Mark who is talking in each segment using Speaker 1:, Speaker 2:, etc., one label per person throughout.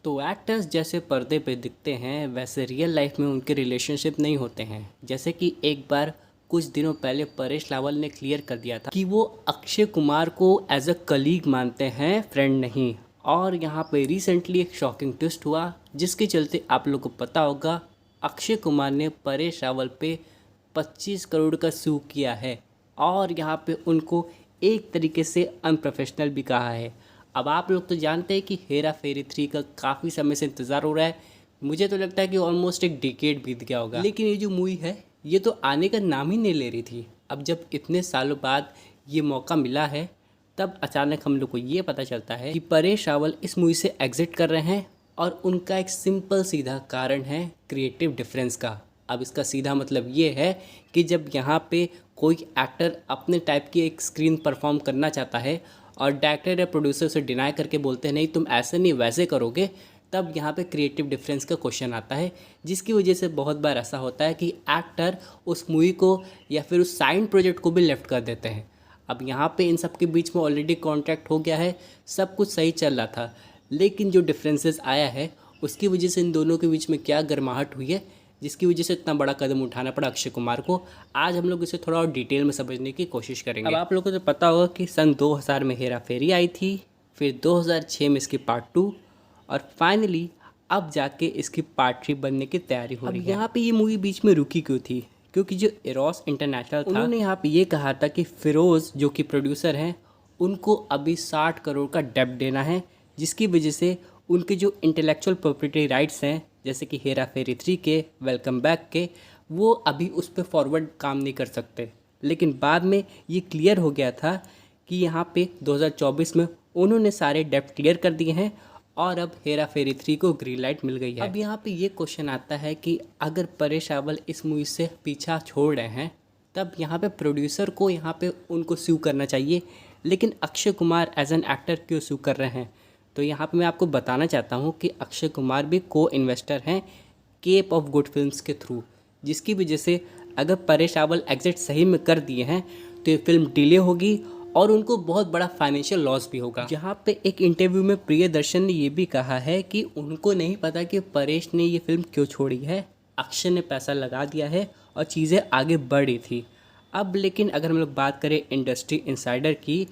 Speaker 1: तो एक्टर्स जैसे पर्दे पे दिखते हैं वैसे रियल लाइफ में उनके रिलेशनशिप नहीं होते हैं। जैसे कि एक बार कुछ दिनों पहले परेश रावल ने क्लियर कर दिया था कि वो अक्षय कुमार को एज अ कलीग मानते हैं, फ्रेंड नहीं। और यहाँ पे रिसेंटली एक शॉकिंग ट्विस्ट हुआ जिसके चलते आप लोग को पता होगा अक्षय कुमार ने परेश रावल पे 25 करोड़ का सू किया है और यहाँ पे उनको एक तरीके से अनप्रोफेशनल भी कहा है। अब आप लोग तो जानते हैं कि हेरा फेरी 3 का काफ़ी समय से इंतज़ार हो रहा है। मुझे तो लगता है कि ऑलमोस्ट एक डिकेड बीत गया होगा, लेकिन ये जो मूवी है ये तो आने का नाम ही नहीं ले रही थी। अब जब इतने सालों बाद ये मौका मिला है तब अचानक हम लोग को ये पता चलता है कि परेश रावल इस मूवी से एग्जिट कर रहे हैं और उनका एक सिंपल सीधा कारण है क्रिएटिव डिफरेंस का। अब इसका सीधा मतलब ये है कि जब यहाँ पे कोई एक्टर अपने टाइप की एक स्क्रीन परफॉर्म करना चाहता है और डायरेक्टर या प्रोड्यूसर से डिनाई करके बोलते हैं नहीं तुम ऐसे नहीं वैसे करोगे, तब यहाँ पे क्रिएटिव डिफरेंस का क्वेश्चन आता है। जिसकी वजह से बहुत बार ऐसा होता है कि एक्टर उस मूवी को या फिर उस साइन प्रोजेक्ट को भी लेफ्ट कर देते हैं। अब यहाँ पे इन सब के बीच में ऑलरेडी कॉन्ट्रैक्ट हो गया है, सब कुछ सही चल रहा था, लेकिन जो डिफरेंसेस आया है उसकी वजह से इन दोनों के बीच में क्या गर्माहट हुई है जिसकी वजह से इतना बड़ा कदम उठाना पड़ा अक्षय कुमार को। आज हम लोग इसे थोड़ा और डिटेल में समझने की कोशिश करेंगे। अब आप लोगों को तो पता होगा कि सन 2000 में हेरा फेरी आई थी, फिर 2006 में इसकी पार्ट 2 और फाइनली अब जाके इसकी पार्ट 3 बनने की तैयारी हो रही है। यहाँ पे ये मूवी बीच में रुकी क्यों थी? क्योंकि जो एरोस इंटरनेशनल था उन्होंने यहाँ पे ये कहा था कि फिरोज़ जो कि प्रोड्यूसर हैं उनको अभी 60 करोड़ का डेब्ट देना है, जिसकी वजह से उनके जो इंटेलेक्चुअल प्रॉपर्टी राइट्स हैं जैसे कि हेरा फेरी 3 के, वेलकम बैक के, वो अभी उस पर फॉरवर्ड काम नहीं कर सकते। लेकिन बाद में ये क्लियर हो गया था कि यहाँ पे 2024 में उन्होंने सारे डेब्ट क्लियर कर दिए हैं और अब हेरा फेरी 3 को ग्रीन लाइट मिल गई है। अब यहाँ पे ये क्वेश्चन आता है कि अगर परेश रावल इस मूवी से पीछा छोड़ रहे हैं तब यहाँ पे प्रोड्यूसर को यहाँ पे उनको सू करना चाहिए, लेकिन Akshay Kumar as an actor क्यों सू कर रहे हैं? तो यहाँ पे मैं आपको बताना चाहता हूँ कि अक्षय कुमार भी को इन्वेस्टर हैं केप ऑफ गुड फिल्म्स के थ्रू, जिसकी वजह से अगर परेश रावल एग्जिट सही में कर दिए हैं तो ये फिल्म डिले होगी और उनको बहुत बड़ा फाइनेंशियल लॉस भी होगा। जहाँ पे एक इंटरव्यू में प्रियदर्शन ने ये भी कहा है कि उनको नहीं पता कि परेश ने ये फिल्म क्यों छोड़ी है, अक्षय ने पैसा लगा दिया है और चीज़ें आगे बढ़ रही थी। अब लेकिन अगर हम लोग बात करें इंडस्ट्री इंसाइडर की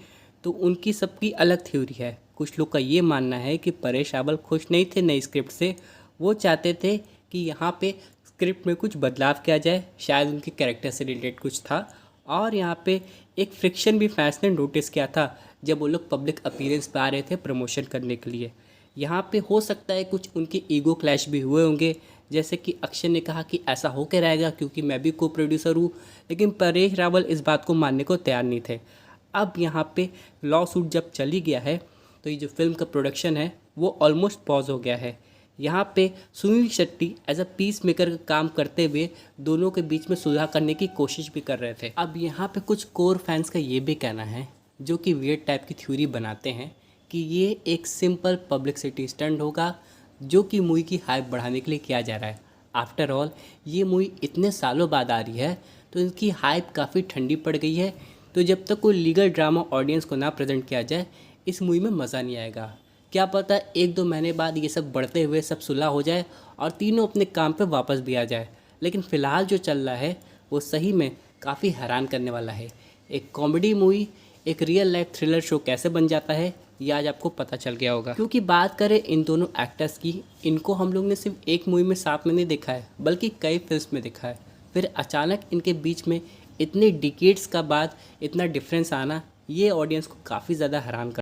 Speaker 1: तो उनकी सबकी अलग थ्योरी है। कुछ लोग का ये मानना है कि परेश रावल खुश नहीं थे नई स्क्रिप्ट से, वो चाहते थे कि यहाँ पे स्क्रिप्ट में कुछ बदलाव किया जाए, शायद उनके कैरेक्टर से रिलेटेड कुछ था। और यहाँ पे एक फ्रिक्शन भी फैंस ने नोटिस किया था जब वो लोग पब्लिक अपीयरेंस पे आ रहे थे प्रमोशन करने के लिए। यहाँ पे हो सकता है कुछ उनके ईगो क्लैश भी हुए होंगे, जैसे कि अक्षय ने कहा कि ऐसा हो के रहेगा क्योंकि मैं भी को प्रोड्यूसर हूँ, लेकिन परेश रावल इस बात को मानने को तैयार नहीं थे। अब यहाँ पे लॉ सूट जब चली गया है तो ये जो फिल्म का प्रोडक्शन है वो ऑलमोस्ट पॉज हो गया है। यहाँ पे Sunil Shetty as a peacemaker का काम करते हुए दोनों के बीच में सुलह करने की कोशिश भी कर रहे थे। अब यहाँ पे कुछ कोर फैंस का ये भी कहना है जो कि वियर्ड टाइप की थ्योरी बनाते हैं कि ये एक सिंपल पब्लिसिटी स्टंट होगा जो कि मूवी की हाइप बढ़ाने के लिए किया जा रहा है। आफ्टर ऑल ये मूवी इतने सालों बाद आ रही है तो इनकी हाइप काफ़ी ठंडी पड़ गई है, तो जब तक कोई लीगल ड्रामा ऑडियंस को ना प्रेजेंट किया जाए इस मूवी में मज़ा नहीं आएगा। क्या पता 1-2 महीने बाद ये सब बढ़ते हुए सब सुलह हो जाए और तीनों अपने काम पे वापस भी आ जाए, लेकिन फ़िलहाल जो चल रहा है वो सही में काफ़ी हैरान करने वाला है। एक कॉमेडी मूवी एक रियल लाइफ थ्रिलर शो कैसे बन जाता है ये आज आपको पता चल गया होगा। क्योंकि बात करें इन दोनों एक्टर्स की, इनको हम लोग ने सिर्फ एक मूवी में साथ में नहीं देखा है बल्कि कई फिल्म में देखा है। फिर अचानक इनके बीच में इतने डिकेड्स का बाद इतना डिफरेंस आना ये ऑडियंस को काफ़ी ज़्यादा हैरान कर